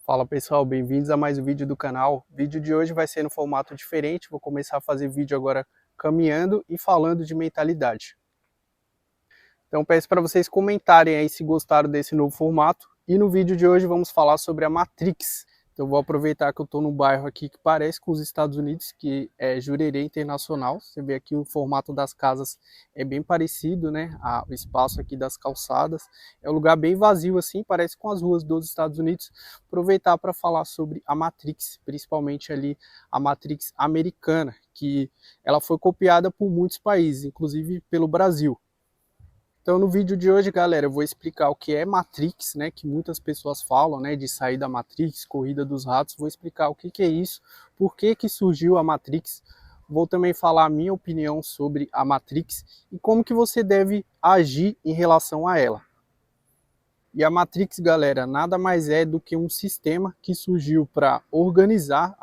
Fala pessoal, bem-vindos a mais um vídeo do canal. O vídeo de hoje vai ser no formato diferente, vou começar a fazer vídeo agora caminhando e falando de mentalidade. Então peço para vocês comentarem aí se gostaram desse novo formato. E no vídeo de hoje vamos falar sobre a Matrix. Então vou aproveitar que eu estou num bairro aqui que parece com os Estados Unidos, que é Jurerê Internacional. Você vê aqui o formato das casas é bem parecido, né? O espaço aqui das calçadas. É um lugar bem vazio assim, parece com as ruas dos Estados Unidos. Aproveitar para falar sobre a Matrix, principalmente ali a Matrix americana, que ela foi copiada por muitos países, inclusive pelo Brasil. Então no vídeo de hoje, galera, eu vou explicar o que é Matrix, né, que muitas pessoas falam, né, de sair da Matrix, corrida dos ratos. Vou explicar o que é isso, por que surgiu a Matrix. Vou também falar a minha opinião sobre a Matrix e como que você deve agir em relação a ela. E a Matrix, galera, nada mais é do que um sistema que surgiu para organizar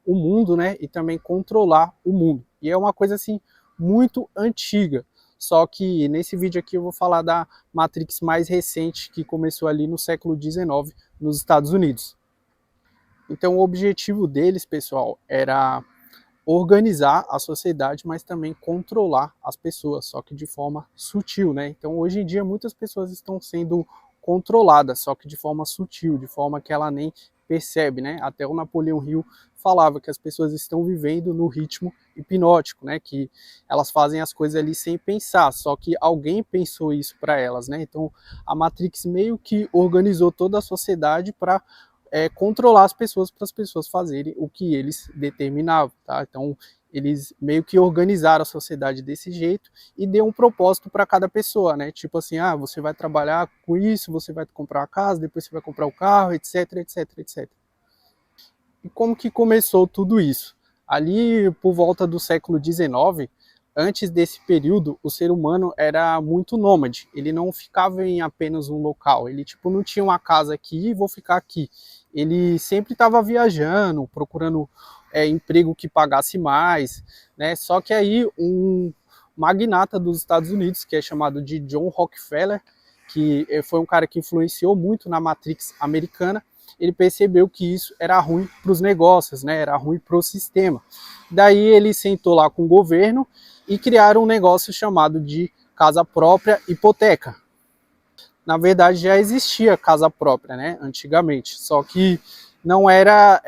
o mundo, né, e também controlar o mundo. E é uma coisa assim muito antiga. Só que nesse vídeo aqui eu vou falar da Matrix mais recente, que começou ali no século XIX, nos Estados Unidos. Então o objetivo deles, pessoal, era organizar a sociedade, mas também controlar as pessoas, só que de forma sutil, né? Então hoje em dia muitas pessoas estão sendo controladas, só que de forma sutil, de forma que ela nem percebe, né? Até o Napoleão Hill falava que as pessoas estão vivendo no ritmo hipnótico, né? Que elas fazem as coisas ali sem pensar, só que alguém pensou isso para elas, né? Então a Matrix meio que organizou toda a sociedade para controlar as pessoas para as pessoas fazerem o que eles determinavam, tá? Então eles meio que organizaram a sociedade desse jeito e deu um propósito para cada pessoa, né? Tipo assim, você vai trabalhar com isso, você vai comprar a casa, depois você vai comprar o carro, etc, etc, etc. E como que começou tudo isso? Ali por volta do século XIX, antes desse período, o ser humano era muito nômade. Ele não ficava em apenas um local. Ele tipo não tinha uma casa aqui e vou ficar aqui. Ele sempre estava viajando, procurando emprego que pagasse mais, né? Só que aí um magnata dos Estados Unidos, que é chamado de John Rockefeller, que foi um cara que influenciou muito na Matrix americana, ele percebeu que isso era ruim para os negócios, né? Era ruim para o sistema. Daí ele sentou lá com o governo e criaram um negócio chamado de casa própria hipoteca. Na verdade já existia casa própria, né? Antigamente, só que não era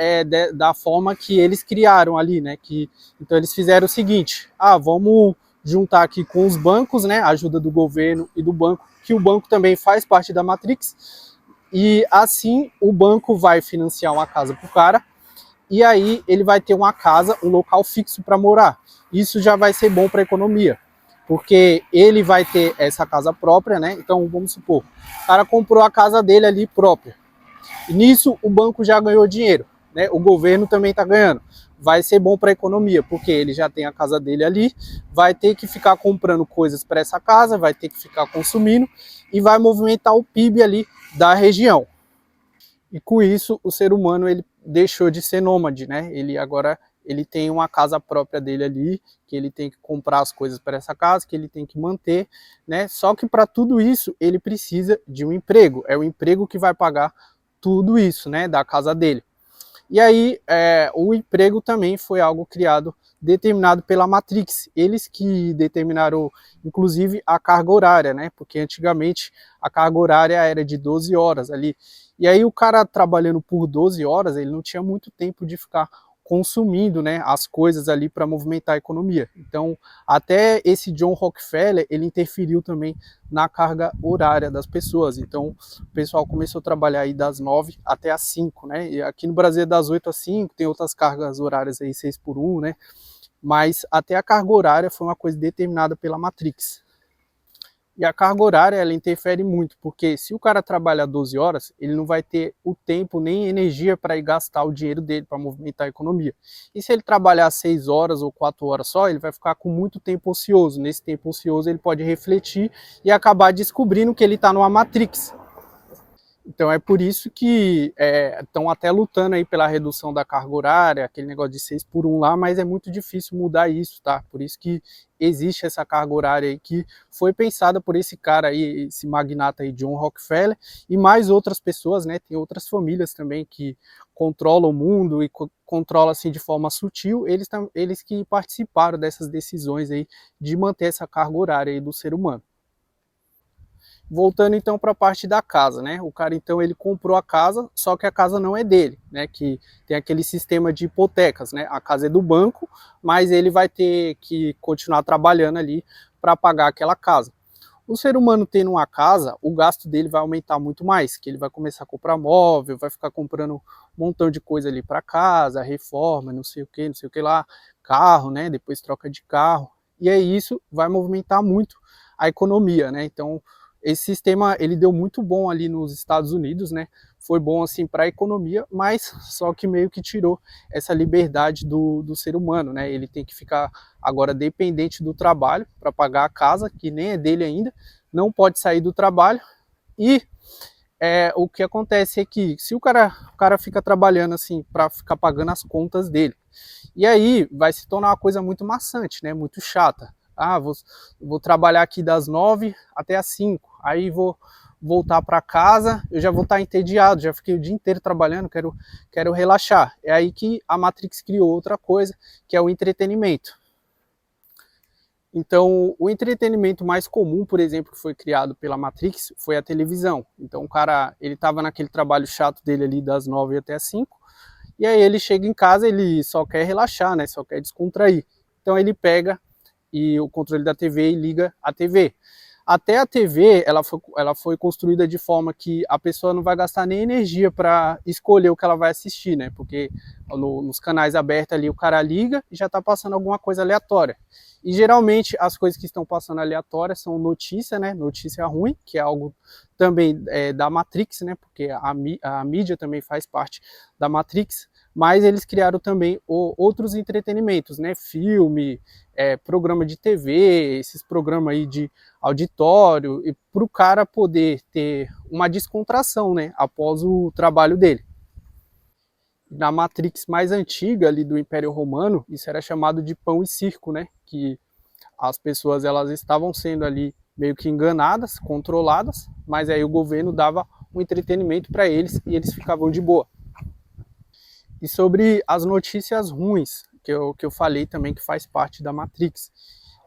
da forma que eles criaram ali, né? Então eles fizeram o seguinte: vamos juntar aqui com os bancos, né? A ajuda do governo e do banco, que o banco também faz parte da Matrix. E assim o banco vai financiar uma casa para o cara, e aí ele vai ter uma casa, um local fixo para morar. Isso já vai ser bom para a economia, porque ele vai ter essa casa própria, né? Então vamos supor, o cara comprou a casa dele ali própria. E nisso o banco já ganhou dinheiro, né? O governo também está ganhando. Vai ser bom para a economia, porque ele já tem a casa dele ali, vai ter que ficar comprando coisas para essa casa, vai ter que ficar consumindo e vai movimentar o PIB ali da região. E com isso o ser humano ele deixou de ser nômade, né? Ele tem uma casa própria dele ali, que ele tem que comprar as coisas para essa casa, que ele tem que manter, né? Só que para tudo isso ele precisa de um emprego. É o emprego que vai pagar tudo isso, né? Da casa dele. E aí o emprego também foi algo criado, determinado pela Matrix. Eles que determinaram, inclusive, a carga horária, né? Porque antigamente a carga horária era de 12 horas ali. E aí o cara trabalhando por 12 horas, ele não tinha muito tempo de ficar consumindo, né, as coisas ali para movimentar a economia. Então, até esse John Rockefeller, ele interferiu também na carga horária das pessoas. Então, o pessoal começou a trabalhar aí das 9 até as 5, né? E aqui no Brasil é das 8 às 5, tem outras cargas horárias aí 6 por 1, né? Mas até a carga horária foi uma coisa determinada pela Matrix. E a carga horária, ela interfere muito, porque se o cara trabalha 12 horas, ele não vai ter o tempo nem energia para ir gastar o dinheiro dele para movimentar a economia. E se ele trabalhar 6 horas ou 4 horas só, ele vai ficar com muito tempo ocioso. Nesse tempo ocioso ele pode refletir e acabar descobrindo que ele está numa Matrix. Então é por isso que estão até lutando aí pela redução da carga horária, aquele negócio de 6 por 1 lá, mas é muito difícil mudar isso, tá? Por isso que existe essa carga horária aí que foi pensada por esse cara aí, esse magnata aí, John Rockefeller, e mais outras pessoas, né? Tem outras famílias também que controlam o mundo e controlam assim de forma sutil, eles que participaram dessas decisões aí de manter essa carga horária aí do ser humano. Voltando então para a parte da casa, né? O cara então ele comprou a casa, só que a casa não é dele, né? Que tem aquele sistema de hipotecas, né? A casa é do banco, mas ele vai ter que continuar trabalhando ali para pagar aquela casa. O ser humano tendo uma casa, o gasto dele vai aumentar muito mais, que ele vai começar a comprar móvel, vai ficar comprando um montão de coisa ali para casa, reforma, não sei o que lá, carro, né? Depois troca de carro. E aí isso vai movimentar muito a economia, né? Então, esse sistema ele deu muito bom ali nos Estados Unidos, né? Foi bom assim para a economia, mas só que meio que tirou essa liberdade do ser humano, né? Ele tem que ficar agora dependente do trabalho para pagar a casa, que nem é dele ainda, não pode sair do trabalho e o que acontece é que se o cara fica trabalhando assim para ficar pagando as contas dele, e aí vai se tornar uma coisa muito maçante, né? Muito chata. Ah, vou trabalhar aqui das 9 até as 5, aí vou voltar para casa, eu já vou estar entediado, já fiquei o dia inteiro trabalhando, quero relaxar. É aí que a Matrix criou outra coisa, que é o entretenimento. Então, o entretenimento mais comum, por exemplo, que foi criado pela Matrix, foi a televisão. Então, o cara, ele estava naquele trabalho chato dele ali das 9 até as 5, e aí ele chega em casa, ele só quer relaxar, né? Só quer descontrair. Então, ele pega e o controle da TV e liga a TV. Até a TV, ela foi construída de forma que a pessoa não vai gastar nem energia para escolher o que ela vai assistir, né? Porque nos canais abertos ali o cara liga e já está passando alguma coisa aleatória. E geralmente as coisas que estão passando aleatórias são notícia, né? Notícia ruim, que é algo também da Matrix, né? Porque a mídia também faz parte da Matrix. Mas eles criaram também outros entretenimentos, né? Filme, programa de TV, esses programas aí de auditório, e para o cara poder ter uma descontração, né? Após o trabalho dele. Na Matrix mais antiga ali do Império Romano, isso era chamado de pão e circo, né? Que as pessoas elas estavam sendo ali meio que enganadas, controladas, mas aí o governo dava um entretenimento para eles e eles ficavam de boa. E sobre as notícias ruins, que eu falei também que faz parte da Matrix.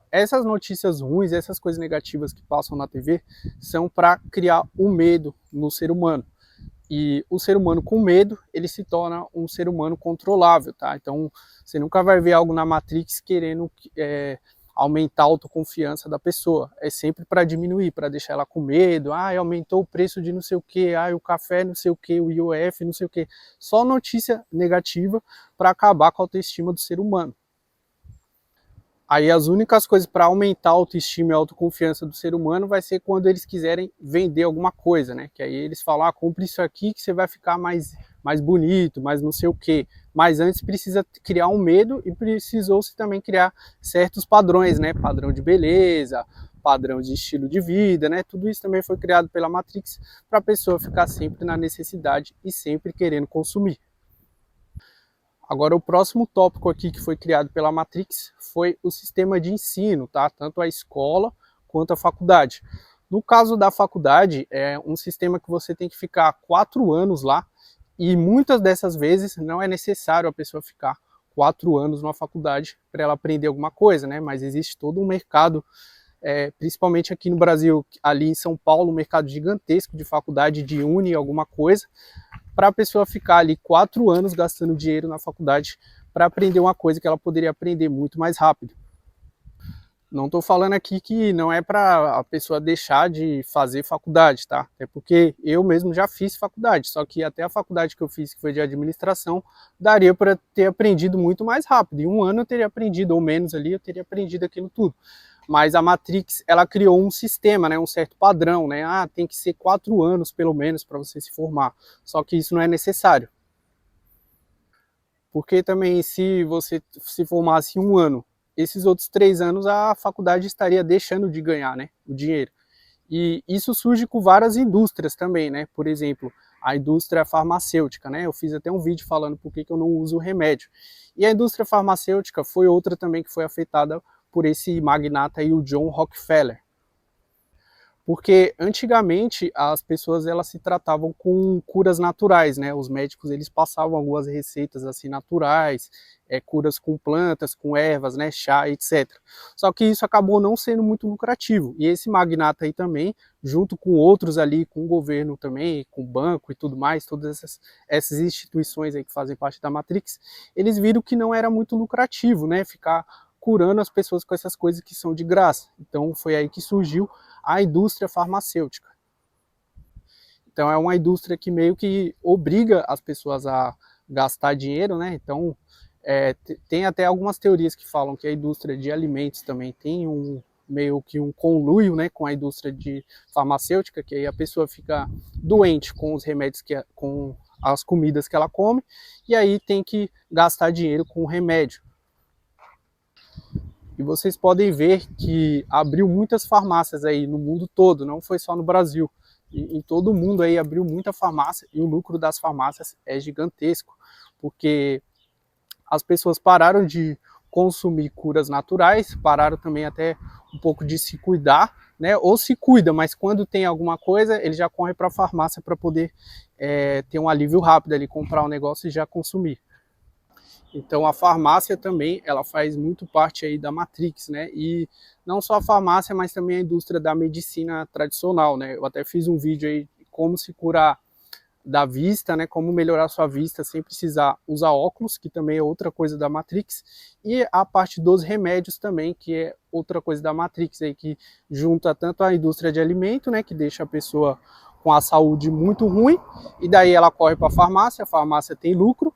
Essas notícias ruins, essas coisas negativas que passam na TV, são para criar o medo no ser humano. E o ser humano com medo, ele se torna um ser humano controlável, tá? Então, você nunca vai ver algo na Matrix querendo aumentar a autoconfiança da pessoa. É sempre para diminuir, para deixar ela com medo. Ah, aumentou o preço de não sei o que, o café não sei o que, o IOF não sei o que. Só notícia negativa para acabar com a autoestima do ser humano. Aí as únicas coisas para aumentar a autoestima e a autoconfiança do ser humano vai ser quando eles quiserem vender alguma coisa, né? Que aí eles falam, compre isso aqui que você vai ficar mais bonito, mais não sei o quê. Mas antes precisa criar um medo e precisou-se também criar certos padrões, né? Padrão de beleza, padrão de estilo de vida, né? Tudo isso também foi criado pela Matrix para a pessoa ficar sempre na necessidade e sempre querendo consumir. Agora, o próximo tópico aqui que foi criado pela Matrix foi o sistema de ensino, tá? Tanto a escola quanto a faculdade. No caso da faculdade, é um sistema que você tem que ficar 4 anos lá e muitas dessas vezes não é necessário a pessoa ficar 4 anos numa faculdade para ela aprender alguma coisa, né? Mas existe todo um mercado, principalmente aqui no Brasil, ali em São Paulo, um mercado gigantesco de faculdade de uni alguma coisa, para a pessoa ficar ali 4 anos gastando dinheiro na faculdade para aprender uma coisa que ela poderia aprender muito mais rápido. Não estou falando aqui que não é para a pessoa deixar de fazer faculdade, tá? É porque eu mesmo já fiz faculdade, só que até a faculdade que eu fiz, que foi de administração, daria para ter aprendido muito mais rápido. Em 1 ano eu teria aprendido, ou menos ali, eu teria aprendido aquilo tudo. Mas a Matrix, ela criou um sistema, né, um certo padrão, né? Tem que ser 4 anos, pelo menos, para você se formar. Só que isso não é necessário. Porque também, se você se formasse em 1 ano, esses outros 3 anos a faculdade estaria deixando de ganhar, né, o dinheiro. E isso surge com várias indústrias também, né? Por exemplo, a indústria farmacêutica, né? Eu fiz até um vídeo falando por que eu não uso remédio. E a indústria farmacêutica foi outra também que foi afetada por esse magnata aí, o John Rockefeller. Porque antigamente as pessoas elas se tratavam com curas naturais, né? Os médicos eles passavam algumas receitas assim naturais, curas com plantas, com ervas, né? Chá, etc. Só que isso acabou não sendo muito lucrativo. E esse magnata aí também, junto com outros ali, com o governo também, com o banco e tudo mais, todas essas instituições aí que fazem parte da Matrix, eles viram que não era muito lucrativo, né? Ficar curando as pessoas com essas coisas que são de graça. Então foi aí que surgiu a indústria farmacêutica. Então é uma indústria que meio que obriga as pessoas a gastar dinheiro, né? Então tem até algumas teorias que falam que a indústria de alimentos também tem meio que um conluio, né, com a indústria de farmacêutica, que aí a pessoa fica doente com os remédios com as comidas que ela come, e aí tem que gastar dinheiro com o remédio. E vocês podem ver que abriu muitas farmácias aí no mundo todo, não foi só no Brasil. Em todo o mundo aí abriu muita farmácia e o lucro das farmácias é gigantesco, porque as pessoas pararam de consumir curas naturais, pararam também até um pouco de se cuidar, né? Ou se cuida, mas quando tem alguma coisa, ele já corre para a farmácia para poder ter um alívio rápido ali, comprar um negócio e já consumir. Então a farmácia também, ela faz muito parte aí da Matrix, né? E não só a farmácia, mas também a indústria da medicina tradicional, né? Eu até fiz um vídeo aí de como se curar da vista, né? Como melhorar sua vista sem precisar usar óculos, que também é outra coisa da Matrix. E a parte dos remédios também, que é outra coisa da Matrix aí, que junta tanto a indústria de alimento, né? Que deixa a pessoa com a saúde muito ruim, e daí ela corre para a farmácia tem lucro,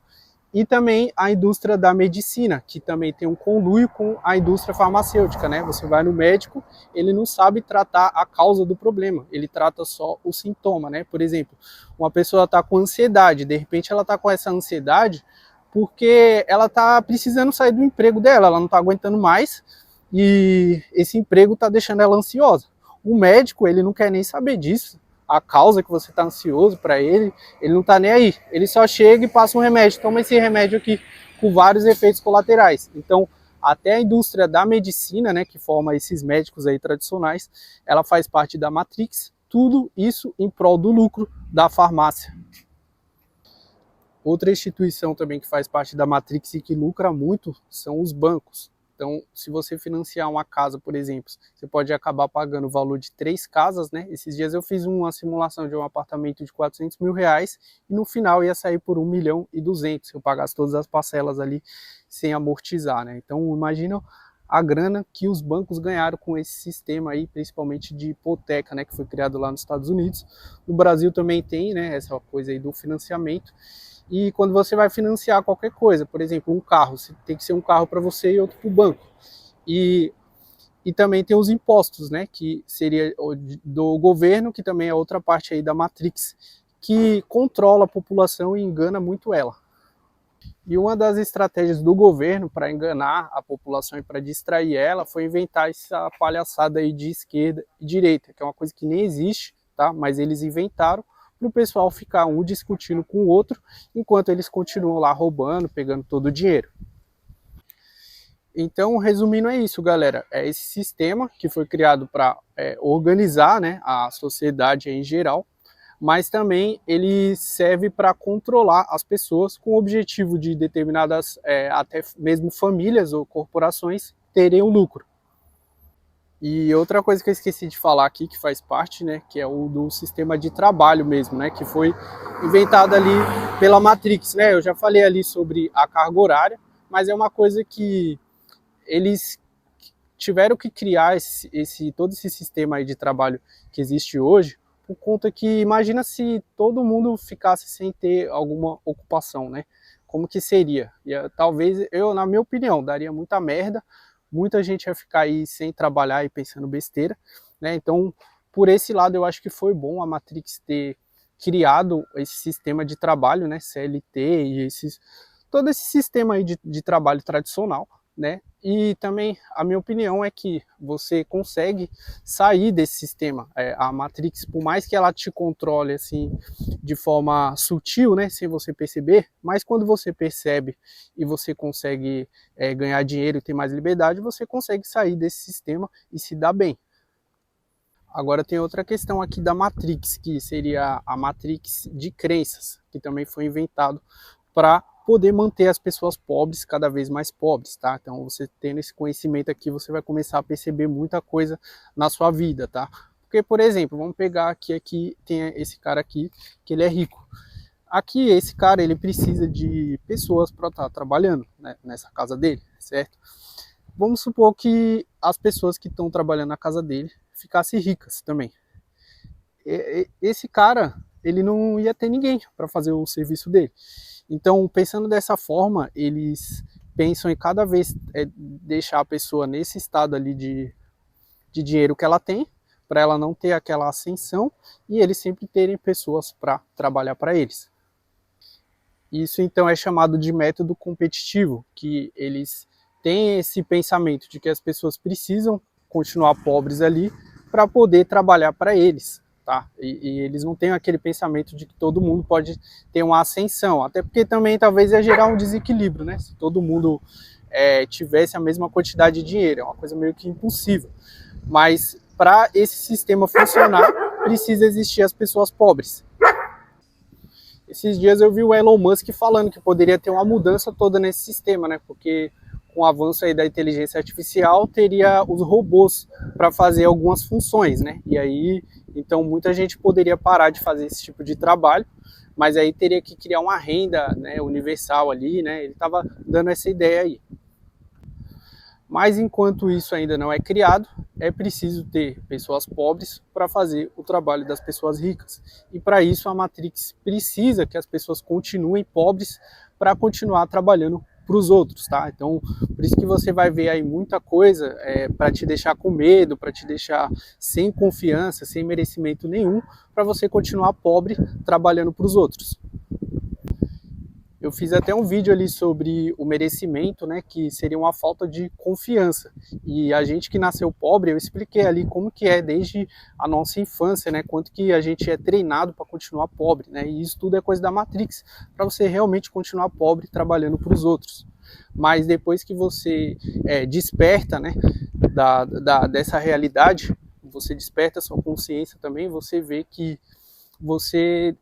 e também a indústria da medicina, que também tem um conluio com a indústria farmacêutica, né? Você vai no médico, ele não sabe tratar a causa do problema, ele trata só o sintoma, né? Por exemplo, uma pessoa está com ansiedade, de repente ela está com essa ansiedade porque ela está precisando sair do emprego dela, ela não está aguentando mais e esse emprego está deixando ela ansiosa. O médico, ele não quer nem saber disso, a causa que você está ansioso para ele não está nem aí. Ele só chega e passa um remédio. Toma esse remédio aqui com vários efeitos colaterais. Então, até a indústria da medicina, né, que forma esses médicos aí tradicionais, ela faz parte da Matrix. Tudo isso em prol do lucro da farmácia. Outra instituição também que faz parte da Matrix e que lucra muito são os bancos. Então, se você financiar uma casa, por exemplo, você pode acabar pagando o valor de 3 casas, né? Esses dias eu fiz uma simulação de um apartamento de 400 mil reais e no final ia sair por 1,2 milhão se eu pagasse todas as parcelas ali sem amortizar, né? Então, imagina a grana que os bancos ganharam com esse sistema aí, principalmente de hipoteca, né? Que foi criado lá nos Estados Unidos. No Brasil também tem, né? Essa coisa aí do financiamento. E quando você vai financiar qualquer coisa, por exemplo, um carro, tem que ser um carro para você e outro para o banco. E também tem os impostos, né, que seria do governo, que também é outra parte aí da Matrix, que controla a população e engana muito ela. E uma das estratégias do governo para enganar a população e para distrair ela foi inventar essa palhaçada aí de esquerda e direita, que é uma coisa que nem existe, tá? Mas eles inventaram para o pessoal ficar um discutindo com o outro, enquanto eles continuam lá roubando, pegando todo o dinheiro. Então, resumindo, é isso, galera. É esse sistema que foi criado para organizar, né, a sociedade em geral, mas também ele serve para controlar as pessoas com o objetivo de determinadas, até mesmo famílias ou corporações, terem o lucro. E outra coisa que eu esqueci de falar aqui, que faz parte, né, que é o do sistema de trabalho mesmo, né, que foi inventado ali pela Matrix, né? Eu já falei ali sobre a carga horária, mas é uma coisa que eles tiveram que criar todo esse sistema aí de trabalho que existe hoje, por conta que imagina se todo mundo ficasse sem ter alguma ocupação, né? Como que seria? Talvez, na minha opinião, daria muita merda, muita gente ia ficar aí sem trabalhar e pensando besteira, né? Então, por esse lado, eu acho que foi bom a Matrix ter criado esse sistema de trabalho, né? CLT e todo esse sistema aí de trabalho tradicional, né? E também a minha opinião é que você consegue sair desse sistema. A Matrix, por mais que ela te controle assim de forma sutil, né, sem você perceber, mas quando você percebe e você consegue ganhar dinheiro e ter mais liberdade, você consegue sair desse sistema e se dar bem. Agora tem outra questão aqui da Matrix, que seria a Matrix de crenças, que também foi inventado para poder manter as pessoas pobres cada vez mais pobres, tá? Então você tendo esse conhecimento aqui, você vai começar a perceber muita coisa na sua vida, tá? Porque, por exemplo, vamos pegar aqui tem esse cara aqui, que ele é rico. Aqui, esse cara, ele precisa de pessoas para estar trabalhando, né, nessa casa dele, certo? Vamos supor que as pessoas que estão trabalhando na casa dele ficassem ricas também. Esse cara, ele não ia ter ninguém para fazer o serviço dele. Então, pensando dessa forma, eles pensam em cada vez deixar a pessoa nesse estado ali de dinheiro que ela tem, para ela não ter aquela ascensão, e eles sempre terem pessoas para trabalhar para eles. Isso então é chamado de método competitivo, que eles têm esse pensamento de que as pessoas precisam continuar pobres ali para poder trabalhar para eles, tá? E eles não têm aquele pensamento de que todo mundo pode ter uma ascensão, até porque também talvez ia gerar um desequilíbrio, né? Se todo mundo tivesse a mesma quantidade de dinheiro, é uma coisa meio que impossível. Mas para esse sistema funcionar, precisa existir as pessoas pobres. Esses dias eu vi o Elon Musk falando que poderia ter uma mudança toda nesse sistema, né? Porque com o avanço aí da inteligência artificial, teria os robôs para fazer algumas funções, né? E aí, então muita gente poderia parar de fazer esse tipo de trabalho, mas aí teria que criar uma renda, né, universal ali, né? Ele estava dando essa ideia aí. Mas enquanto isso ainda não é criado, é preciso ter pessoas pobres para fazer o trabalho das pessoas ricas. E para isso a Matrix precisa que as pessoas continuem pobres para continuar trabalhando para os outros, tá? Então, por isso que você vai ver aí muita coisa para te deixar com medo, para te deixar sem confiança, sem merecimento nenhum, para você continuar pobre trabalhando para os outros. Eu fiz até um vídeo ali sobre o merecimento, né, que seria uma falta de confiança. E a gente que nasceu pobre, eu expliquei ali como que é desde a nossa infância, né, quanto que a gente é treinado para continuar pobre, né, e isso tudo é coisa da Matrix, para você realmente continuar pobre trabalhando para os outros. Mas depois que você desperta, né, dessa realidade, você desperta a sua consciência também, você vê que você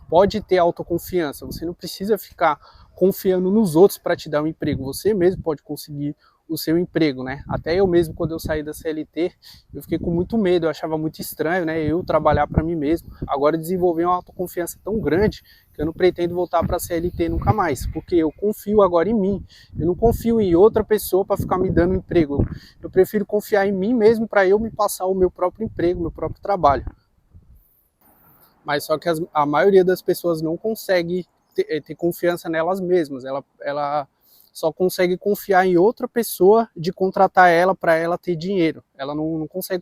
pode ter autoconfiança, você não precisa ficar confiando nos outros para te dar um emprego, você mesmo pode conseguir o seu emprego, né? Até eu mesmo, quando eu saí da CLT, eu fiquei com muito medo, eu achava muito estranho, né? Eu trabalhar para mim mesmo. Agora eu desenvolvi uma autoconfiança tão grande que eu não pretendo voltar para a CLT nunca mais, porque eu confio agora em mim. Eu não confio em outra pessoa para ficar me dando um emprego. Eu prefiro confiar em mim mesmo para eu me passar o meu próprio emprego, meu próprio trabalho. Mas só que a maioria das pessoas não consegue ter confiança nelas mesmas. Ela só consegue confiar em outra pessoa de contratar ela para ela ter dinheiro. Ela não consegue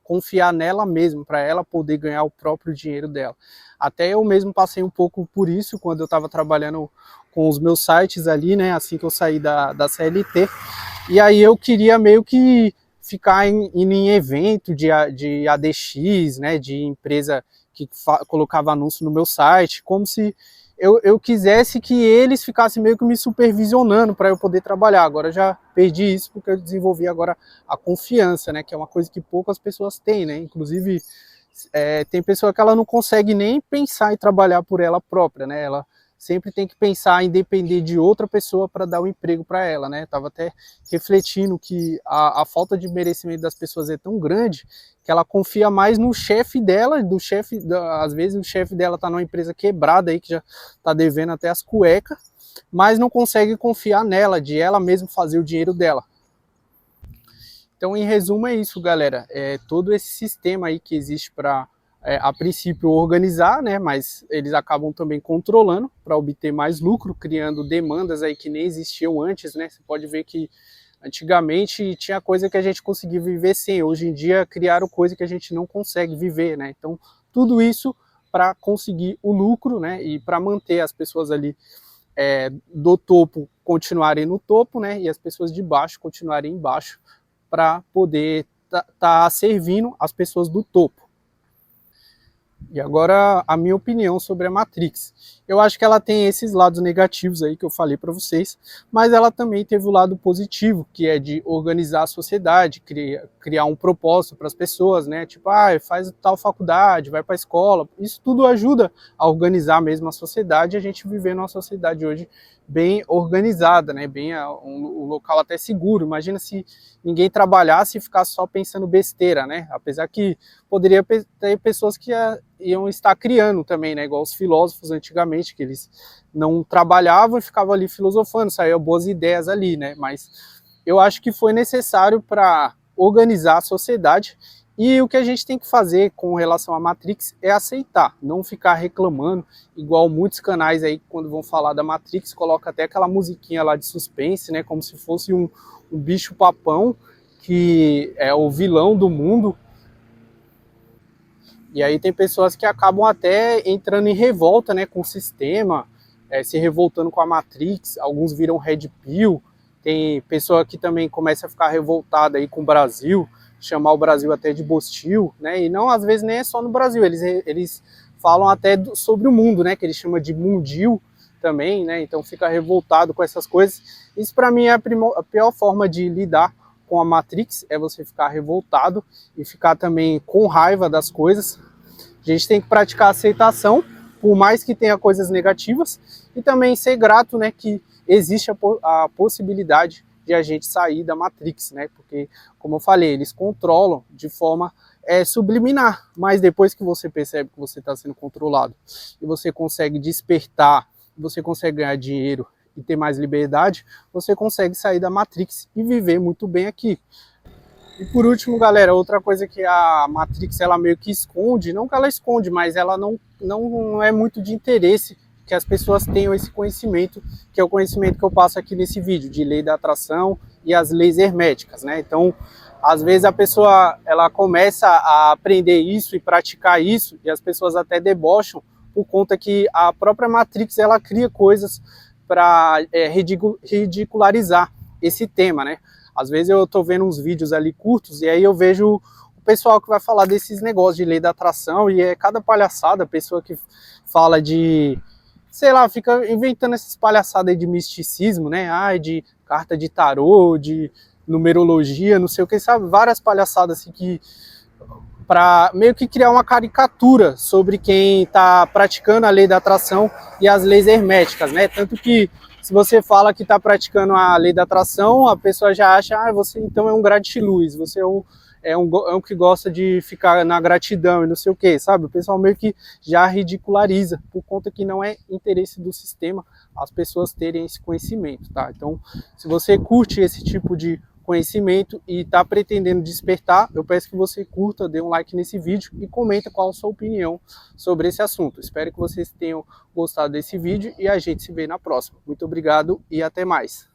confiar nela mesma para ela poder ganhar o próprio dinheiro dela. Até eu mesmo passei um pouco por isso quando eu estava trabalhando com os meus sites ali, né? Assim que eu saí da CLT. E aí eu queria meio que ficar indo em evento de ADX, né? De empresa que colocava anúncio no meu site, como se eu quisesse que eles ficassem meio que me supervisionando para eu poder trabalhar. Agora eu já perdi isso porque eu desenvolvi agora a confiança, né, que é uma coisa que poucas pessoas têm, né, inclusive tem pessoa que ela não consegue nem pensar em trabalhar por ela própria, né, ela sempre tem que pensar em depender de outra pessoa para dar um emprego para ela, né? Estava até refletindo que a falta de merecimento das pessoas é tão grande que ela confia mais no chefe dela, às vezes o chefe dela está numa empresa quebrada aí, que já está devendo até as cuecas, mas não consegue confiar nela, de ela mesma fazer o dinheiro dela. Então, em resumo, é isso, galera. Todo esse sistema aí que existe para a princípio organizar, né, mas eles acabam também controlando para obter mais lucro, criando demandas aí que nem existiam antes, né? Você pode ver que antigamente tinha coisa que a gente conseguia viver sem, hoje em dia criaram coisa que a gente não consegue viver, né? Então, tudo isso para conseguir o lucro, né, e para manter as pessoas ali do topo continuarem no topo, né, e as pessoas de baixo continuarem embaixo, para poder tá servindo as pessoas do topo. E agora a minha opinião sobre a Matrix. Eu acho que ela tem esses lados negativos aí que eu falei para vocês, mas ela também teve o lado positivo, que é de organizar a sociedade, criar um propósito para as pessoas, né? Tipo, faz tal faculdade, vai para a escola. Isso tudo ajuda a organizar mesmo a sociedade, e a gente viver numa sociedade hoje bem organizada, né? Bem um local até seguro. Imagina se ninguém trabalhasse e ficasse só pensando besteira, né? Apesar que poderia ter pessoas que iam estar criando também, né? Igual os filósofos antigamente, que eles não trabalhavam e ficavam ali filosofando, saíam boas ideias ali, né? Mas eu acho que foi necessário para organizar a sociedade, e o que a gente tem que fazer com relação à Matrix é aceitar, não ficar reclamando, igual muitos canais aí, quando vão falar da Matrix, coloca até aquela musiquinha lá de suspense, né? Como se fosse um bicho papão, que é o vilão do mundo. E aí tem pessoas que acabam até entrando em revolta, né, com o sistema, se revoltando com a Matrix, alguns viram Red Pill, tem pessoa que também começa a ficar revoltada aí com o Brasil, chamar o Brasil até de Bostil, né, e não, às vezes nem é só no Brasil, eles falam até sobre o mundo, né, que eles chamam de mundil também, né, então fica revoltado com essas coisas. Isso para mim é a pior forma de lidar com a Matrix, é você ficar revoltado e ficar também com raiva das coisas. A gente tem que praticar a aceitação, por mais que tenha coisas negativas, e também ser grato, né, que existe a possibilidade de a gente sair da Matrix, né, porque, como eu falei, eles controlam de forma subliminar, mas depois que você percebe que você está sendo controlado, e você consegue despertar, você consegue ganhar dinheiro e ter mais liberdade, você consegue sair da Matrix e viver muito bem aqui. E por último, galera, outra coisa que a Matrix ela meio que esconde, não que ela esconde, mas ela não é muito de interesse que as pessoas tenham esse conhecimento, que é o conhecimento que eu passo aqui nesse vídeo, de lei da atração e as leis herméticas, né? Então, às vezes a pessoa ela começa a aprender isso e praticar isso, e as pessoas até debocham por conta que a própria Matrix ela cria coisas para ridicularizar esse tema, né? Às vezes eu tô vendo uns vídeos ali curtos e aí eu vejo o pessoal que vai falar desses negócios de lei da atração, e é cada palhaçada, a pessoa que fala de, sei lá, fica inventando essas palhaçadas aí de misticismo, né? De carta de tarô, de numerologia, não sei o que, sabe? Várias palhaçadas assim que para meio que criar uma caricatura sobre quem está praticando a lei da atração e as leis herméticas, né? Tanto que se você fala que está praticando a lei da atração, a pessoa já acha, você então é um gratiluz, você é um que gosta de ficar na gratidão e não sei o que, sabe? O pessoal meio que já ridiculariza, por conta que não é interesse do sistema as pessoas terem esse conhecimento, tá? Então, se você curte esse tipo de conhecimento e está pretendendo despertar, eu peço que você curta, dê um like nesse vídeo e comenta qual a sua opinião sobre esse assunto. Espero que vocês tenham gostado desse vídeo e a gente se vê na próxima. Muito obrigado e até mais.